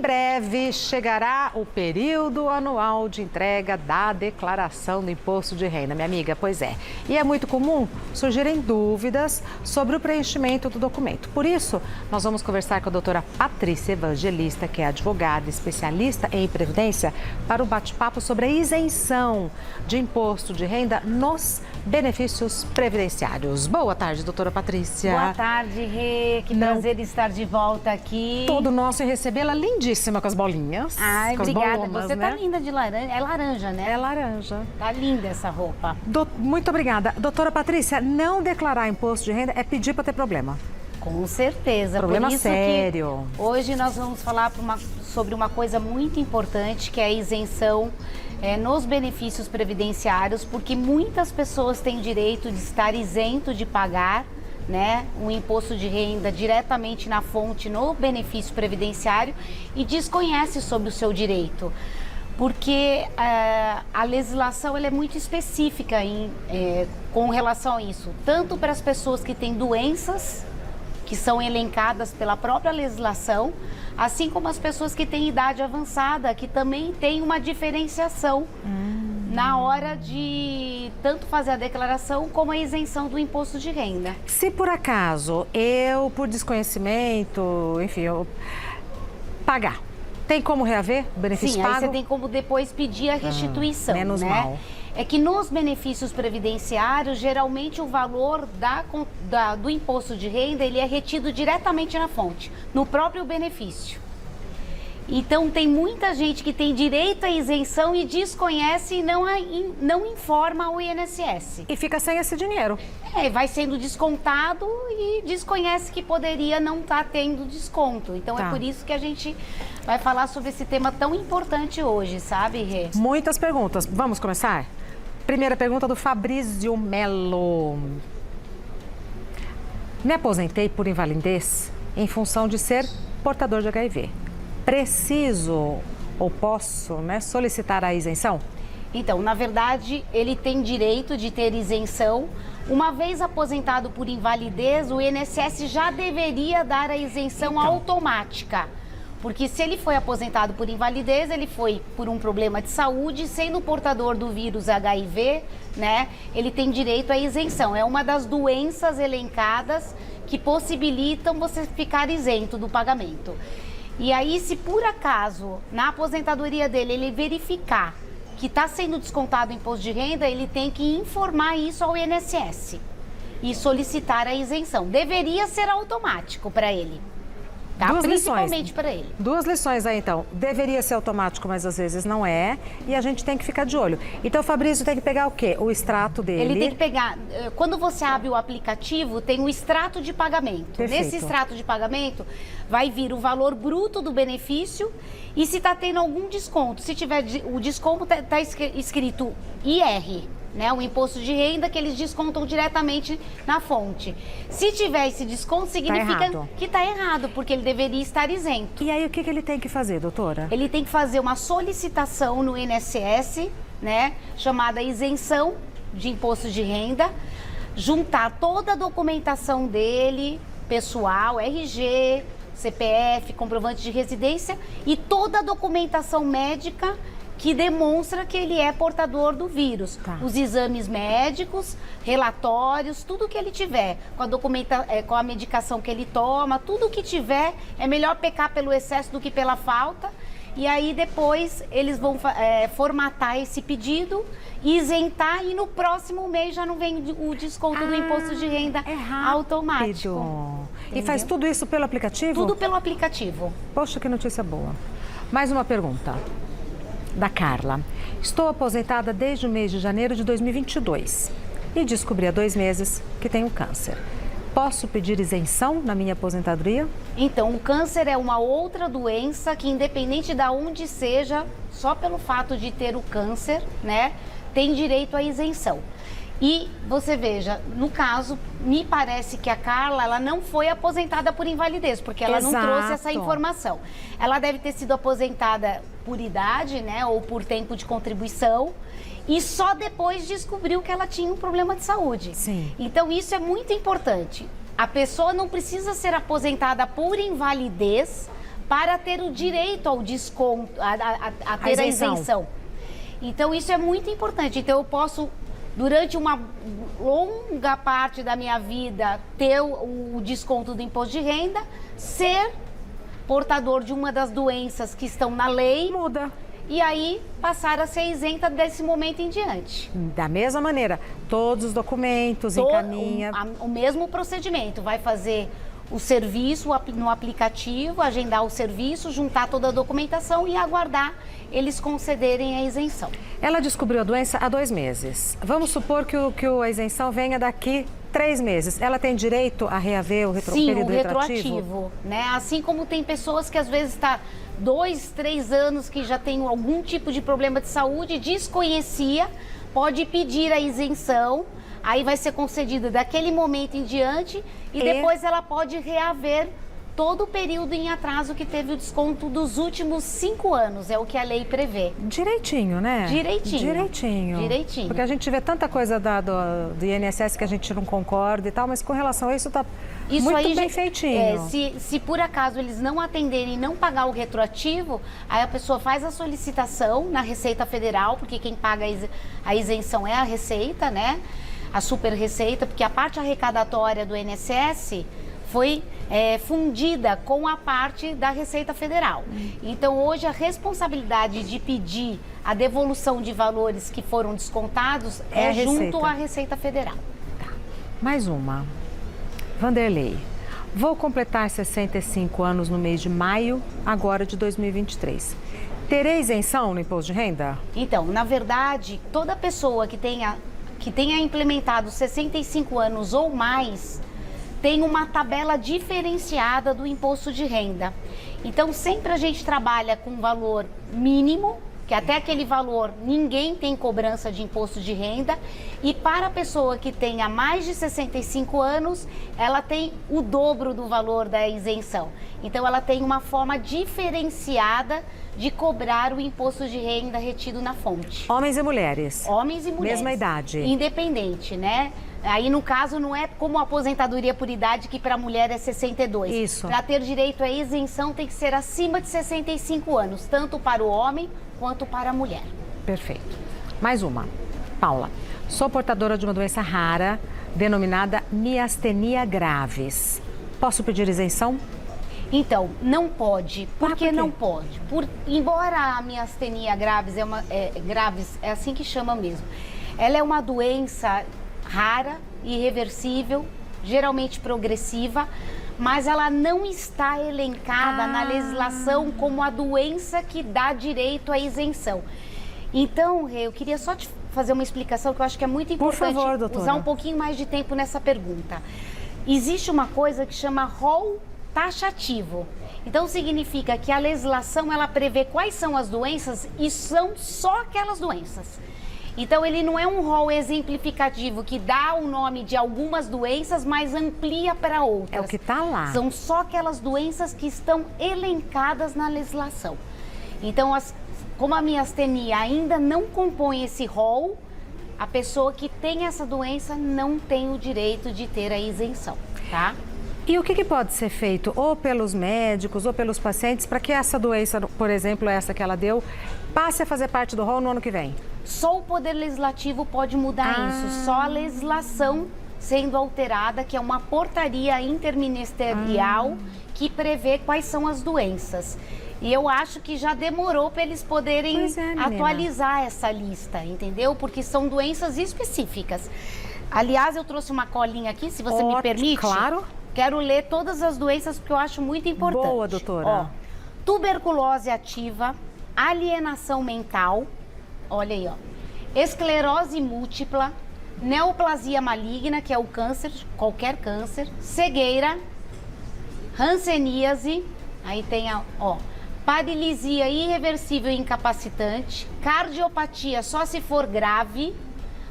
breve chegará o período anual de entrega da declaração do imposto de renda, minha amiga. Pois é. E é muito comum surgirem dúvidas sobre o preenchimento do documento. Por isso, nós vamos conversar com a doutora Patrícia Evangelista, que é advogada especialista em previdência, para o bate-papo sobre a isenção de imposto de renda nos benefícios previdenciários. Boa tarde, doutora Patrícia. Boa tarde, Rê. Que prazer estar de volta aqui. Todo nosso em recebê-la lindíssima com as bolinhas. Ai, com obrigada. As bolomas, Você né? tá linda de laranja. É laranja, né? É laranja. Tá linda essa roupa. Muito obrigada. Doutora Patrícia, não declarar imposto de renda é pedir para ter problema. Com certeza. Problema Por isso sério. Que hoje nós vamos falar sobre uma coisa muito importante, que é a isenção nos benefícios previdenciários, porque muitas pessoas têm direito de estar isento de pagar, né, um imposto de renda diretamente na fonte no benefício previdenciário e desconhece sobre o seu direito. Porque a legislação ela é muito específica com relação a isso, tanto para as pessoas que têm doenças, que são elencadas pela própria legislação, assim como as pessoas que têm idade avançada, que também tem uma diferenciação na hora de tanto fazer a declaração como a isenção do imposto de renda. Se por acaso eu, por desconhecimento, enfim, eu pagar, tem como reaver o benefício Sim, pago? aí você tem como depois pedir a restituição, menos né? mal. É que nos benefícios previdenciários, geralmente o valor do imposto de renda ele é retido diretamente na fonte, no próprio benefício. Então, tem muita gente que tem direito à isenção e desconhece e não informa ao INSS. E fica sem esse dinheiro. Vai sendo descontado e desconhece que poderia não estar tendo desconto. Então, é por isso que a gente vai falar sobre esse tema tão importante hoje, sabe, Rê? Muitas perguntas. Vamos começar? Primeira pergunta do Fabrício Melo. Me aposentei por invalidez em função de ser portador de HIV. Preciso ou posso, solicitar a isenção? Então, na verdade, ele tem direito de ter isenção. Uma vez aposentado por invalidez, o INSS já deveria dar a isenção automática. Porque se ele foi aposentado por invalidez, ele foi por um problema de saúde, sendo portador do vírus HIV, ele tem direito à isenção. É uma das doenças elencadas que possibilitam você ficar isento do pagamento. E aí, se por acaso, na aposentadoria dele, ele verificar que está sendo descontado o imposto de renda, ele tem que informar isso ao INSS e solicitar a isenção. Deveria ser automático para ele, tá? Principalmente para ele. Duas lições aí, então. Deveria ser automático, mas às vezes não é. E a gente tem que ficar de olho. Então, o Fabrício tem que pegar o quê? O extrato dele. Ele tem que pegar... Quando você abre o aplicativo, tem o extrato de pagamento. Perfeito. Nesse extrato de pagamento, vai vir o valor bruto do benefício e se está tendo algum desconto. Se tiver o desconto, está escrito IR, o imposto de renda que eles descontam diretamente na fonte. Se tiver esse desconto, significa que está errado, porque ele deveria estar isento. E aí, o que ele tem que fazer, doutora? Ele tem que fazer uma solicitação no INSS, chamada isenção de imposto de renda, juntar toda a documentação dele, pessoal, RG, CPF, comprovante de residência e toda a documentação médica que demonstra que ele é portador do vírus. Os exames médicos, relatórios, tudo que ele tiver, com a medicação que ele toma, tudo que tiver, é melhor pecar pelo excesso do que pela falta. E aí depois eles vão formatar esse pedido, isentar e no próximo mês já não vem o desconto do imposto de renda automático. E faz tudo isso pelo aplicativo? Tudo pelo aplicativo. Poxa, que notícia boa. Mais uma pergunta da Carla. Estou aposentada desde o mês de janeiro de 2022 e descobri há 2 meses que tenho câncer. Posso pedir isenção na minha aposentadoria? Então, o câncer é uma outra doença que, independente de onde seja, só pelo fato de ter o câncer, tem direito à isenção. E você veja, no caso, me parece que a Carla, ela não foi aposentada por invalidez, porque ela não trouxe essa informação. Ela deve ter sido aposentada por idade, ou por tempo de contribuição, e só depois descobriu que ela tinha um problema de saúde. Sim. Então, isso é muito importante. A pessoa não precisa ser aposentada por invalidez para ter o direito ao desconto, a ter a isenção. Então, isso é muito importante. Então, eu posso, durante uma longa parte da minha vida, ter o desconto do imposto de renda, ser portador de uma das doenças que estão na lei. Muda. E aí, passar a ser isenta desse momento em diante. Da mesma maneira, todos os documentos, encaminha. O mesmo procedimento, vai fazer o serviço no aplicativo, agendar o serviço, juntar toda a documentação e aguardar eles concederem a isenção. Ela descobriu a doença há 2 meses. Vamos supor que a isenção venha daqui 3 meses. Ela tem direito a reaver o período retroativo, né? Assim como tem pessoas que às vezes está 2, 3 anos que já tem algum tipo de problema de saúde, desconhecia, pode pedir a isenção, aí vai ser concedida daquele momento em diante e depois ela pode reaver todo o período em atraso que teve o desconto dos últimos 5 anos, é o que a lei prevê. Direitinho, né? Direitinho. Porque a gente vê tanta coisa do INSS que a gente não concorda e tal, mas com relação a isso tá muito bem feitinho. Se por acaso eles não atenderem e não pagar o retroativo, aí a pessoa faz a solicitação na Receita Federal, porque quem paga a isenção é a Receita, né? A super Receita, porque a parte arrecadatória do INSS foi fundida com a parte da Receita Federal. Então, hoje, a responsabilidade de pedir a devolução de valores que foram descontados é junto à Receita Federal. Tá. Mais uma. Vanderlei, vou completar 65 anos no mês de maio, agora de 2023. Terei isenção no imposto de renda? Então, na verdade, toda pessoa que tenha implementado 65 anos ou mais tem uma tabela diferenciada do imposto de renda. Então, sempre a gente trabalha com um valor mínimo, que até aquele valor ninguém tem cobrança de imposto de renda, e para a pessoa que tenha mais de 65 anos, ela tem o dobro do valor da isenção. Então, ela tem uma forma diferenciada de cobrar o imposto de renda retido na fonte. Homens e mulheres? Homens e mulheres. Mesma idade? Independente, né? Aí, no caso, não é como a aposentadoria por idade, que para a mulher é 62. Isso. Para ter direito à isenção, tem que ser acima de 65 anos, tanto para o homem quanto para a mulher. Perfeito. Mais uma. Paula, sou portadora de uma doença rara, denominada miastenia graves. Posso pedir isenção? Então, não pode. Por que não pode? Embora a miastenia graves é assim que chama mesmo. Ela é uma doença rara, irreversível, geralmente progressiva, mas ela não está elencada na legislação como a doença que dá direito à isenção. Então, eu queria só te fazer uma explicação que eu acho que é muito importante. Por favor, doutora. Usar um pouquinho mais de tempo nessa pergunta. Existe uma coisa que chama rol taxativo. Então, significa que a legislação ela prevê quais são as doenças e são só aquelas doenças. Então, ele não é um rol exemplificativo que dá o nome de algumas doenças, mas amplia para outras. É o que está lá. São só aquelas doenças que estão elencadas na legislação. Então, como a miastenia ainda não compõe esse rol, a pessoa que tem essa doença não tem o direito de ter a isenção, tá? E o que pode ser feito ou pelos médicos ou pelos pacientes para que essa doença, por exemplo, essa que ela deu, passe a fazer parte do rol no ano que vem? Só o Poder Legislativo pode mudar isso, só a legislação sendo alterada, que é uma portaria interministerial que prevê quais são as doenças. E eu acho que já demorou para eles poderem atualizar essa lista, entendeu? Porque são doenças específicas. Aliás, eu trouxe uma colinha aqui, se você me permite. Claro. Quero ler todas as doenças porque eu acho muito importante. Boa, doutora. Ó, tuberculose ativa, alienação mental, olha aí, ó, esclerose múltipla, neoplasia maligna, que é o câncer, qualquer câncer, cegueira, hanseníase, aí tem a, paralisia irreversível e incapacitante, cardiopatia só se for grave,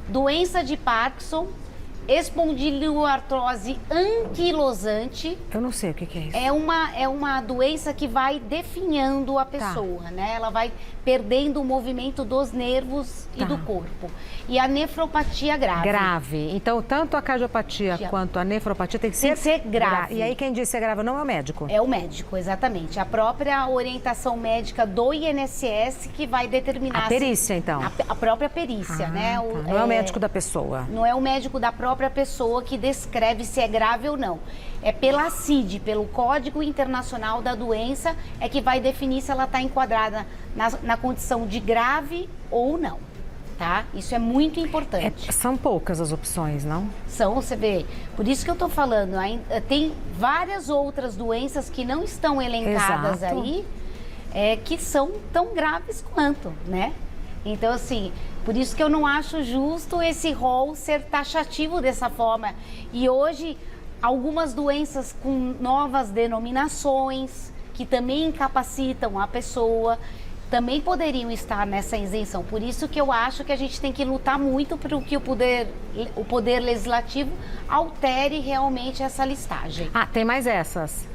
doença de Parkinson, Espondiloartrose anquilosante. Eu não sei o que é isso. É uma doença que vai definhando a pessoa, né? Ela vai perdendo o movimento dos nervos e do corpo. E a nefropatia grave. Grave. Então, tanto a cardiopatia quanto a nefropatia tem que ser grave. E aí, quem diz que é grave não é o médico? É o médico, exatamente. A própria orientação médica do INSS que vai determinar... A perícia, então? A própria perícia, né? Tá. Não é o médico da pessoa? Não é o médico da própria pessoa que descreve se é grave ou não. É pela CID, pelo Código Internacional da Doença, é que vai definir se ela está enquadrada na condição de grave ou não. Tá? Isso é muito importante. São poucas as opções, não? São, você vê. Por isso que eu estou falando, tem várias outras doenças que não estão elencadas aí, que são tão graves quanto, né? Então, assim, por isso que eu não acho justo esse rol ser taxativo dessa forma. E hoje, algumas doenças com novas denominações, que também incapacitam a pessoa, também poderiam estar nessa isenção. Por isso que eu acho que a gente tem que lutar muito para que o poder legislativo altere realmente essa listagem. Tem mais essas.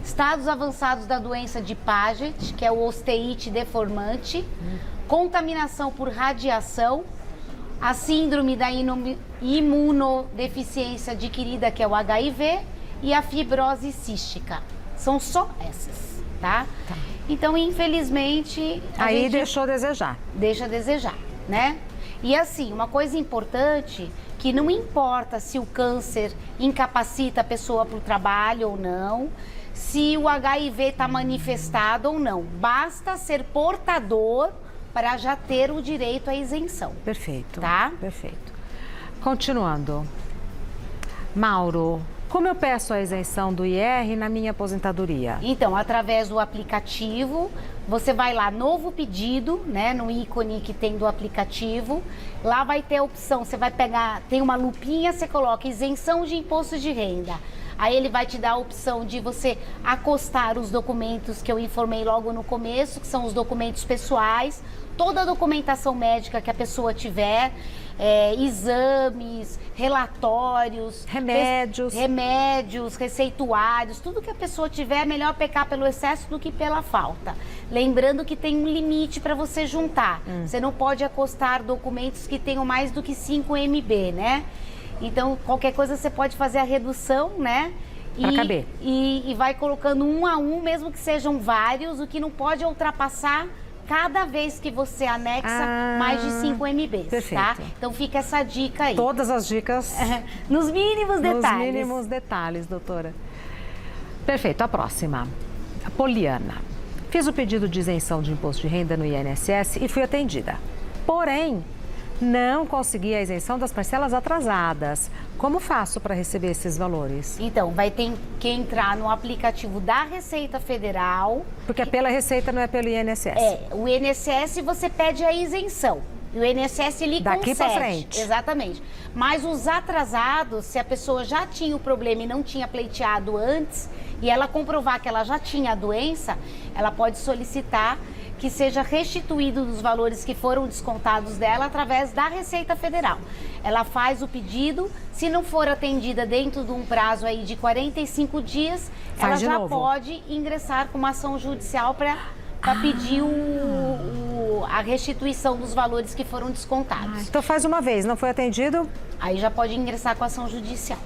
Estados avançados da doença de Paget, que é o osteite deformante, contaminação por radiação, a síndrome da imunodeficiência adquirida, que é o HIV, e a fibrose cística. São só essas, tá? Então, infelizmente... Aí deixou a desejar. Deixa a desejar, né? E assim, uma coisa importante, que não importa se o câncer incapacita a pessoa para o trabalho ou não, se o HIV está manifestado ou não. Basta ser portador para já ter o direito à isenção. Perfeito. Tá? Perfeito. Continuando. Mauro, como eu peço a isenção do IR na minha aposentadoria? Então, através do aplicativo, você vai lá, novo pedido, né, no ícone que tem do aplicativo. Lá vai ter a opção, você vai pegar, tem uma lupinha, você coloca isenção de imposto de renda. Aí ele vai te dar a opção de você acostar os documentos que eu informei logo no começo, que são os documentos pessoais, toda a documentação médica que a pessoa tiver, exames, relatórios, remédios, receituários, tudo que a pessoa tiver, é melhor pecar pelo excesso do que pela falta. Lembrando que tem um limite para você juntar. Você não pode acostar documentos que tenham mais do que 5 MB, né? Então, qualquer coisa você pode fazer a redução, né? Para caber. E vai colocando um a um, mesmo que sejam vários, o que não pode ultrapassar cada vez que você anexa mais de 5 MBs, perfeito. Tá? Então fica essa dica aí. Todas as dicas. Nos mínimos detalhes. Nos mínimos detalhes, doutora. Perfeito, a próxima. A Poliana. Fiz o pedido de isenção de imposto de renda no INSS e fui atendida. Porém, não consegui a isenção das parcelas atrasadas. Como faço para receber esses valores? Então, vai ter que entrar no aplicativo da Receita Federal. Porque é pela Receita, não é pelo INSS. O INSS você pede a isenção. E o INSS lhe concede. Daqui para frente. Exatamente. Mas os atrasados, se a pessoa já tinha o problema e não tinha pleiteado antes, e ela comprovar que ela já tinha a doença, ela pode solicitar que seja restituído dos valores que foram descontados dela através da Receita Federal. Ela faz o pedido, se não for atendida dentro de um prazo aí de 45 dias, ela já pode ingressar com uma ação judicial para pedir a restituição dos valores que foram descontados. Então faz uma vez, não foi atendido? Aí já pode ingressar com a ação judicial.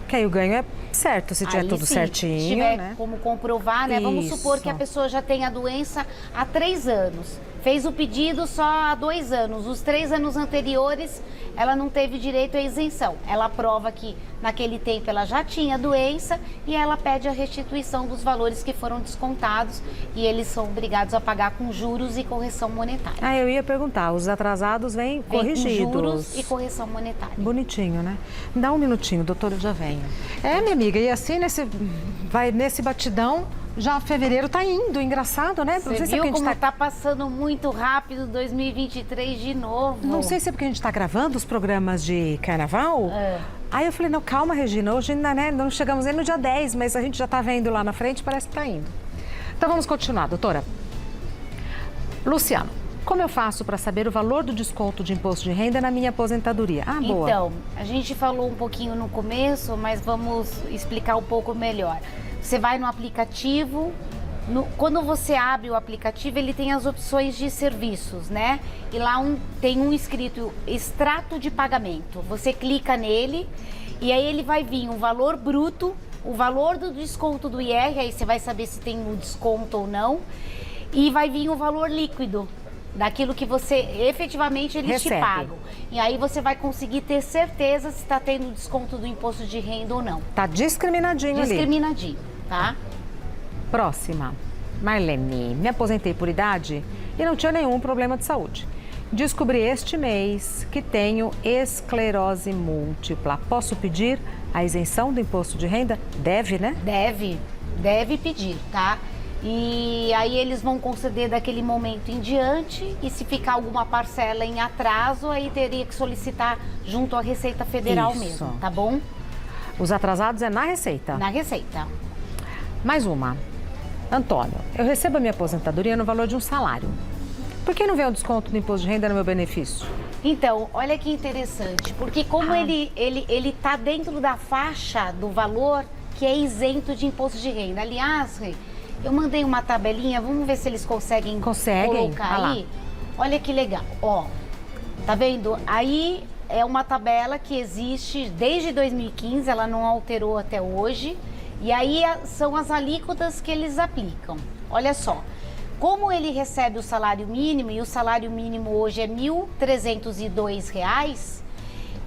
Que aí o ganho é certo, se tiver tudo certinho, se tiver, né? Como comprovar, né? Vamos supor que a pessoa já tem a doença há 3 anos. Fez o pedido só há 2 anos. Os 3 anos anteriores, ela não teve direito à isenção. Ela prova que naquele tempo ela já tinha a doença e ela pede a restituição dos valores que foram descontados e eles são obrigados a pagar com juros e correção monetária. Eu ia perguntar, os atrasados vêm corrigidos. Com juros e correção monetária. Bonitinho, né? Me dá um minutinho, doutor, eu já venho. Minha amiga, e assim nesse batidão, já fevereiro tá indo, engraçado, né? Você viu como tá passando muito rápido 2023 de novo. Não sei se é porque a gente tá gravando os programas de carnaval. Aí eu falei, não, calma, Regina, hoje ainda, né, não chegamos nem no dia 10, mas a gente já tá vendo lá na frente, parece que tá indo. Então vamos continuar, doutora. Luciano, Como eu faço para saber o valor do desconto de imposto de renda na minha aposentadoria? Ah, boa. Então, a gente falou um pouquinho no começo, mas vamos explicar um pouco melhor. Você vai no aplicativo, quando você abre o aplicativo, ele tem as opções de serviços, né? E lá tem um escrito extrato de pagamento. Você clica nele e aí ele vai vir o valor bruto, o valor do desconto do IR, aí você vai saber se tem um desconto ou não, e vai vir o valor líquido daquilo que você efetivamente eles te pagam. E aí você vai conseguir ter certeza se está tendo desconto do imposto de renda ou não. Tá discriminadinho ali. Discriminadinho, tá? Próxima. Marlene, me aposentei por idade e não tinha nenhum problema de saúde. Descobri este mês que tenho esclerose múltipla. Posso pedir a isenção do imposto de renda? Deve, né? Deve pedir, tá? E aí eles vão conceder daquele momento em diante e se ficar alguma parcela em atraso, aí teria que solicitar junto à Receita Federal mesmo, tá bom? Os atrasados é na Receita? Na Receita. Mais uma. Antônio, eu recebo a minha aposentadoria no valor de um salário. Por que não vem o desconto do imposto de renda no meu benefício? Então, olha que interessante, porque como ele tá dentro da faixa do valor que é isento de imposto de renda. Aliás, eu mandei uma tabelinha, vamos ver se eles conseguem colocar aí. Olha que legal, ó, tá vendo? Aí é uma tabela que existe desde 2015, ela não alterou até hoje. E aí são as alíquotas que eles aplicam. Olha só, como ele recebe o salário mínimo, e o salário mínimo hoje é R$ 1.302,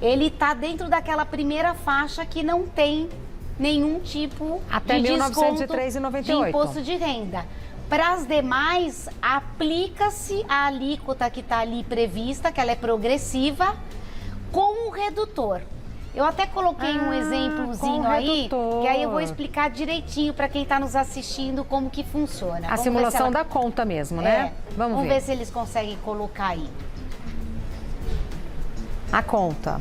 ele está dentro daquela primeira faixa que não tem nenhum tipo até de desconto 1903,98 de imposto de renda. Para as demais, aplica-se a alíquota que está ali prevista, que ela é progressiva, com o redutor. Eu até coloquei um exemplozinho aí, que aí eu vou explicar direitinho para quem está nos assistindo como que funciona. A simulação da conta mesmo, né? Vamos ver se eles conseguem colocar aí. A conta.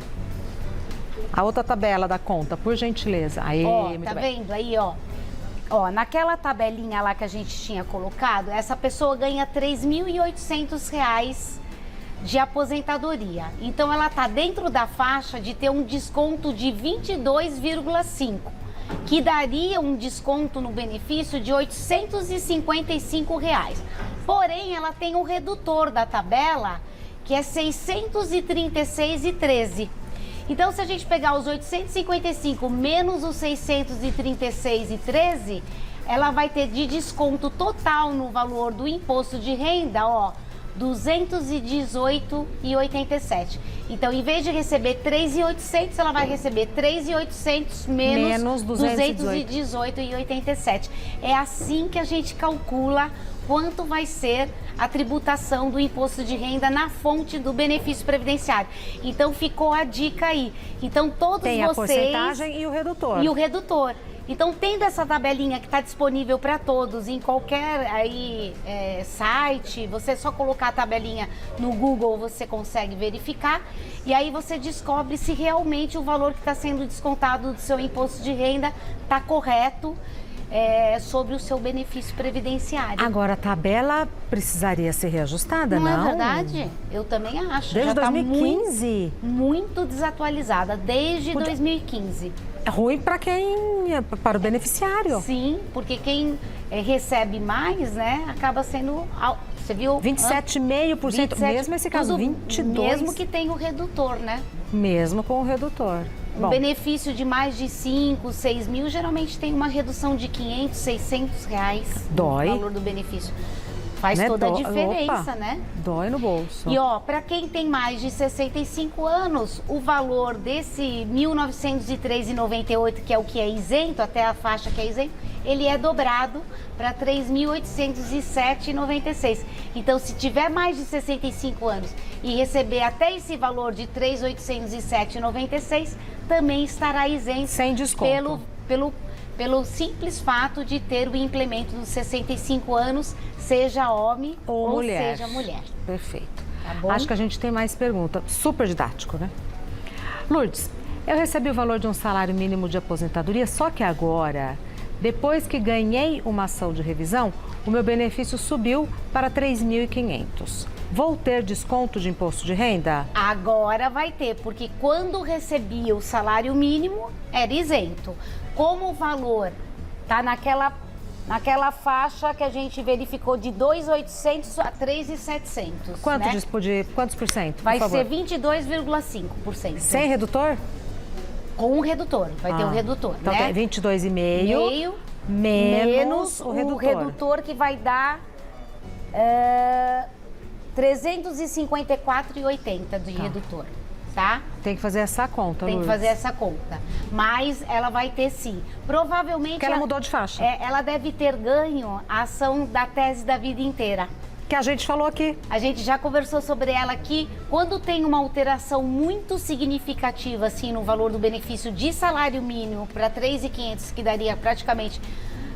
A outra tabela da conta, por gentileza. Aí, tá vendo aí, ó? Ó, naquela tabelinha lá que a gente tinha colocado, essa pessoa ganha R$ 3.800 de aposentadoria. Então ela está dentro da faixa de ter um desconto de 22,5, que daria um desconto no benefício de R$ 855. Porém, ela tem um redutor da tabela que é R$ 636,13. Então, se a gente pegar os 855 menos os 636,13, ela vai ter de desconto total no valor do imposto de renda, ó, R$ 218,87. Então, em vez de receber 3.800, ela vai receber 3.800 menos 218,87. É assim que a gente calcula quanto vai ser a tributação do imposto de renda na fonte do benefício previdenciário. Então, ficou a dica aí. Então, todos vocês... Tem a porcentagem e o redutor. E o redutor. Então, tendo essa tabelinha que está disponível para todos em qualquer site, você só colocar a tabelinha no Google, você consegue verificar. E aí você descobre se realmente o valor que está sendo descontado do seu imposto de renda está correto sobre o seu benefício previdenciário. Agora, a tabela precisaria ser reajustada, não? Não é verdade? Eu também acho. Desde já 2015? Tá muito desatualizada, desde 2015. É ruim para o beneficiário. Sim, porque quem recebe mais, né, acaba sendo, você viu? 27,5%, mesmo esse caso, 22%. Mesmo que tenha o redutor, né? Mesmo com o redutor. Um benefício de mais de 5, 6 mil, geralmente tem uma redução de 500, 600 reais. Dói. No valor do benefício. Faz toda a diferença, né? Dói no bolso. E ó, para quem tem mais de 65 anos, o valor desse R$ 1.903,98, que é o que é isento, até a faixa que é isento, ele é dobrado para R$ 3.807,96. Então, se tiver mais de 65 anos e receber até esse valor de R$ 3.807,96, também estará isento. Sem desconto. Pelo simples fato de ter o implemento dos 65 anos, seja homem ou seja mulher. Perfeito. Tá bom? Acho que a gente tem mais pergunta. Super didático, né? Lourdes, eu recebi o valor de um salário mínimo de aposentadoria, só que agora, depois que ganhei uma ação de revisão, o meu benefício subiu para 3.500. Vou ter desconto de imposto de renda? Agora vai ter, porque quando recebia o salário mínimo, era isento. Como o valor está naquela faixa que a gente verificou de 2.800 a 3.700. Quantos por cento? Vai ser 22,5%. Sem redutor? Com o redutor, vai ter o redutor, então né? Tem 22,5 menos o redutor. O redutor que vai dar 354,80 de redutor, tá? Tem que fazer essa conta, Tem Lourdes. que fazer essa conta. Mas ela vai ter sim. Provavelmente... Porque ela mudou de faixa. Ela deve ter ganho a ação da tese da vida inteira. Que a gente falou aqui. A gente já conversou sobre ela aqui. Quando tem uma alteração muito significativa, assim, no valor do benefício de salário mínimo para 3.500, que daria praticamente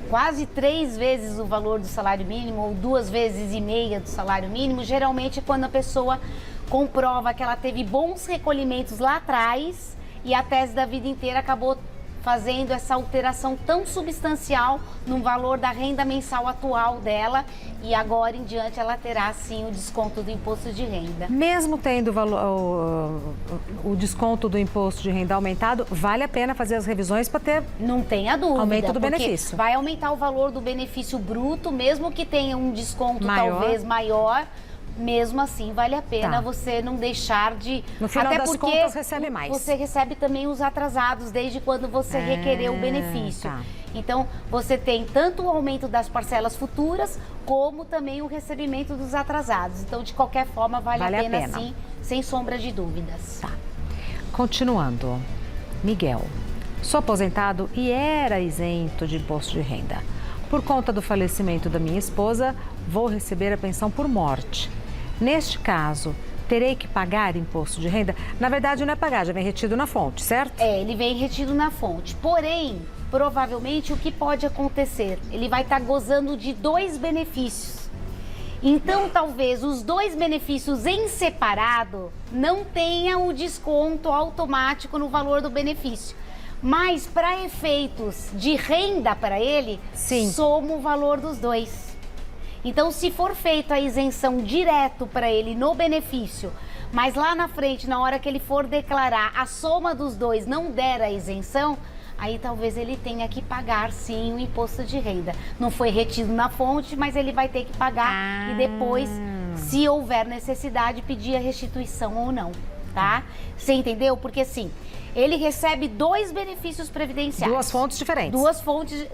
quase 3 vezes o valor do salário mínimo, ou 2,5 vezes do salário mínimo, geralmente é quando a pessoa comprova que ela teve bons recolhimentos lá atrás e a tese da vida inteira acabou fazendo essa alteração tão substancial no valor da renda mensal atual dela, e agora em diante ela terá sim o desconto do imposto de renda. Mesmo tendo o desconto do imposto de renda aumentado, vale a pena fazer as revisões para ter... Não tenha dúvida. Aumento do benefício. Vai aumentar o valor do benefício bruto, mesmo que tenha um desconto talvez maior. Mesmo assim, vale a pena você não deixar de... No final até das porque contas, recebe mais. Você recebe também os atrasados, desde quando você requereu o benefício. Tá. Então, você tem tanto o aumento das parcelas futuras, como também o recebimento dos atrasados. Então, de qualquer forma, vale a pena sim, sem sombra de dúvidas. Tá. Continuando. Miguel, sou aposentado e era isento de imposto de renda. Por conta do falecimento da minha esposa, vou receber a pensão por morte. Neste caso, terei que pagar imposto de renda? Na verdade, não é pagar, já vem retido na fonte, certo? Ele vem retido na fonte. Porém, provavelmente, o que pode acontecer? Ele vai estar gozando de 2 benefícios. Então, talvez os 2 benefícios em separado não tenham o desconto automático no valor do benefício. Mas, para efeitos de renda para ele, soma o valor dos 2. Então, se for feita a isenção direto para ele no benefício, mas lá na frente, na hora que ele for declarar, a soma dos 2 não der a isenção, aí talvez ele tenha que pagar sim o imposto de renda. Não foi retido na fonte, mas ele vai ter que pagar e depois, se houver necessidade, pedir a restituição ou não, tá? Você entendeu? Porque assim, ele recebe 2 benefícios previdenciários. 2 fontes diferentes. 2 fontes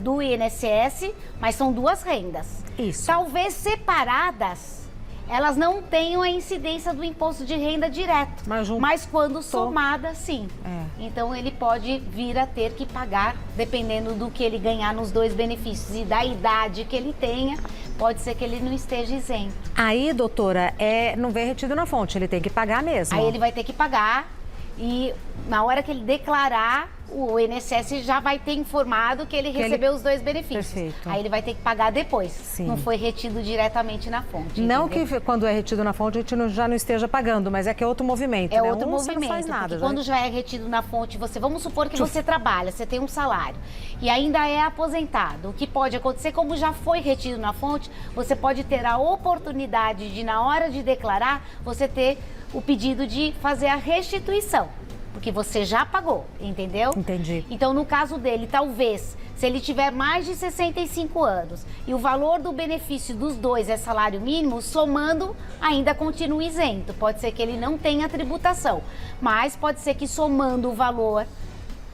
do INSS, mas são 2 rendas. Isso. Talvez separadas, elas não tenham a incidência do imposto de renda direto. Mas quando somadas, sim. Então ele pode vir a ter que pagar, dependendo do que ele ganhar nos 2 benefícios e da idade que ele tenha, pode ser que ele não esteja isento. Aí, doutora, não vem retido na fonte, ele tem que pagar mesmo. Aí ele vai ter que pagar. E na hora que ele declarar, o INSS já vai ter informado que ele recebeu os 2 benefícios. Perfeito. Aí ele vai ter que pagar depois. Sim. Não foi retido diretamente na fonte. Não entendeu? que quando é retido na fonte a gente já não esteja pagando, mas é que é outro movimento. É né? outro movimento. Você não faz nada. Quando já é retido na fonte, vamos supor que você trabalha, você tem um salário e ainda é aposentado. O que pode acontecer, como já foi retido na fonte, você pode ter a oportunidade de, na hora de declarar, você ter o pedido de fazer a restituição. Porque você já pagou, entendeu? Entendi. Então, no caso dele, talvez, se ele tiver mais de 65 anos e o valor do benefício dos 2 é salário mínimo, somando, ainda continua isento. Pode ser que ele não tenha tributação, mas pode ser que somando o valor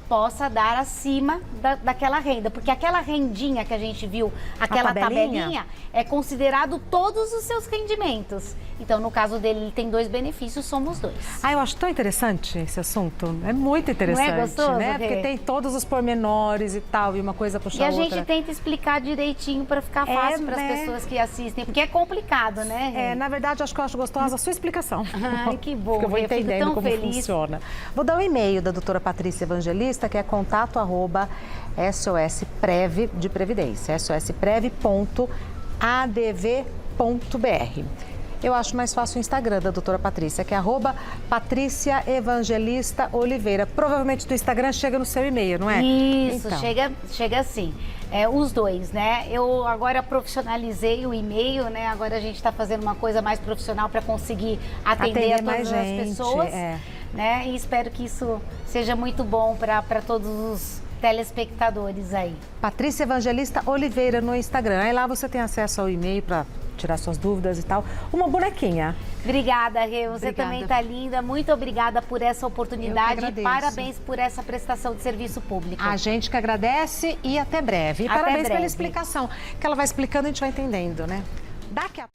possa dar acima daquela renda. Porque aquela rendinha que a gente viu, aquela tabelinha, é considerado todos os seus rendimentos. Então, no caso dele, ele tem 2 benefícios, somos 2. Eu acho tão interessante esse assunto. É muito interessante, não é gostoso, né? Porque tem todos os pormenores e tal, e uma coisa puxa a outra. E a gente tenta explicar direitinho para ficar fácil para as pessoas que assistem, porque é complicado, né? Na verdade, acho que eu acho gostosa a sua explicação. Ai, que bom. Porque eu vou entendendo como feliz. funciona. Vou dar o e-mail da doutora Patrícia Evangelista, que é contato@sosprev de Previdência, sosprev.adv.br. eu acho mais fácil o Instagram da doutora Patrícia, que é @PatriciaEvangelistaOliveira. Provavelmente do Instagram chega no seu e-mail, não é? Isso, Então. chega sim. Os dois, né? Eu agora profissionalizei o e-mail, né? Agora a gente está fazendo uma coisa mais profissional para conseguir atender a todas as pessoas. Né? E espero que isso seja muito bom para todos os telespectadores aí. Patrícia Evangelista Oliveira no Instagram. Aí lá você tem acesso ao e-mail para tirar suas dúvidas e tal. Uma bonequinha. Obrigada, Rê. Você Obrigada. também tá linda. Muito obrigada por essa oportunidade e parabéns por essa prestação de serviço público. A gente que agradece e até breve. E Até parabéns breve. pela explicação. Que ela vai explicando e a gente vai entendendo, né? Daqui a